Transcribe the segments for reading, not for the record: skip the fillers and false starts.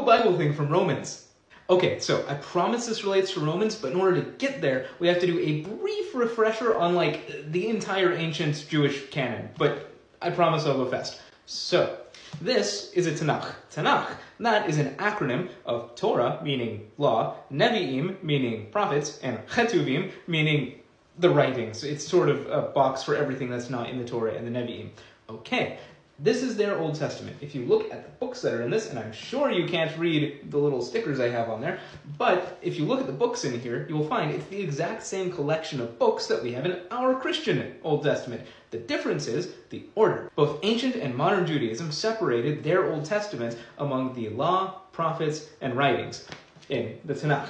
Bible thing from Romans. Okay, so I promise this relates to Romans, but in order to get there, we have to do a brief refresher on, like, the entire ancient Jewish canon. But I promise I'll go fast. So, this is a Tanakh. Tanakh, that is an acronym of Torah, meaning law, Nevi'im, meaning prophets, and Chetuvim, meaning the writings. It's sort of a box for everything that's not in the Torah and the Nevi'im. Okay, this is their Old Testament. If you look at the books that are in this, and I'm sure you can't read the little stickers I have on there, but if you look at the books in here, you will find it's the exact same collection of books that we have in our Christian Old Testament. The difference is the order. Both ancient and modern Judaism separated their Old Testament among the law, prophets, and writings in the Tanakh.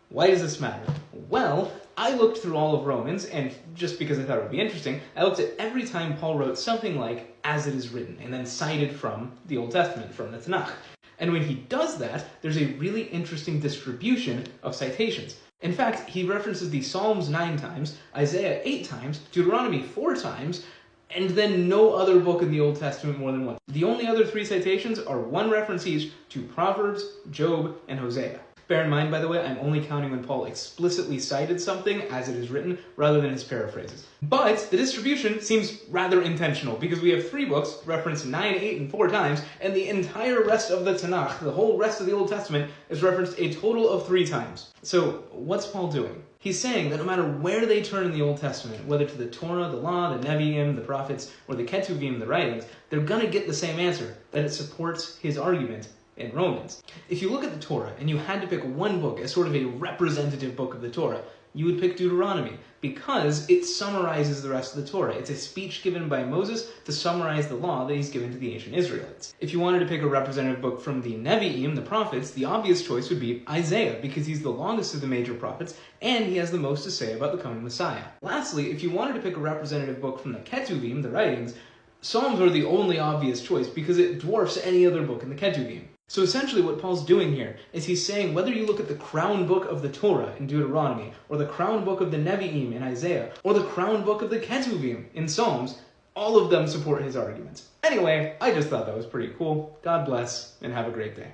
Why does this matter? Well, I looked through all of Romans, and just because I thought it would be interesting, I looked at every time Paul wrote something like, as it is written, and then cited from the Old Testament, from the Tanakh. And when he does that, there's a really interesting distribution of citations. In fact, he references the Psalms 9 times, Isaiah 8 times, Deuteronomy 4 times, and then no other book in the Old Testament more than once. The only other 3 citations are one reference each to Proverbs, Job, and Hosea. Bear in mind, by the way, I'm only counting when Paul explicitly cited something as it is written, rather than his paraphrases. But the distribution seems rather intentional, because we have 3 books referenced 9, 8, and 4 times, and the entire rest of the Tanakh, the whole rest of the Old Testament, is referenced a total of 3 times. So, what's Paul doing? He's saying that no matter where they turn in the Old Testament, whether to the Torah, the Law, the Nevi'im, the Prophets, or the Ketuvim, the writings, they're gonna get the same answer, that it supports his argument in Romans. If you look at the Torah and you had to pick one book as sort of a representative book of the Torah, you would pick Deuteronomy because it summarizes the rest of the Torah. It's a speech given by Moses to summarize the law that he's given to the ancient Israelites. If you wanted to pick a representative book from the Nevi'im, the prophets, the obvious choice would be Isaiah because he's the longest of the major prophets and he has the most to say about the coming Messiah. Lastly, if you wanted to pick a representative book from the Ketuvim, the writings, Psalms are the only obvious choice because it dwarfs any other book in the Ketuvim. So essentially what Paul's doing here is he's saying whether you look at the crown book of the Torah in Deuteronomy, or the crown book of the Nevi'im in Isaiah, or the crown book of the Ketuvim in Psalms, all of them support his arguments. Anyway, I just thought that was pretty cool. God bless, and have a great day.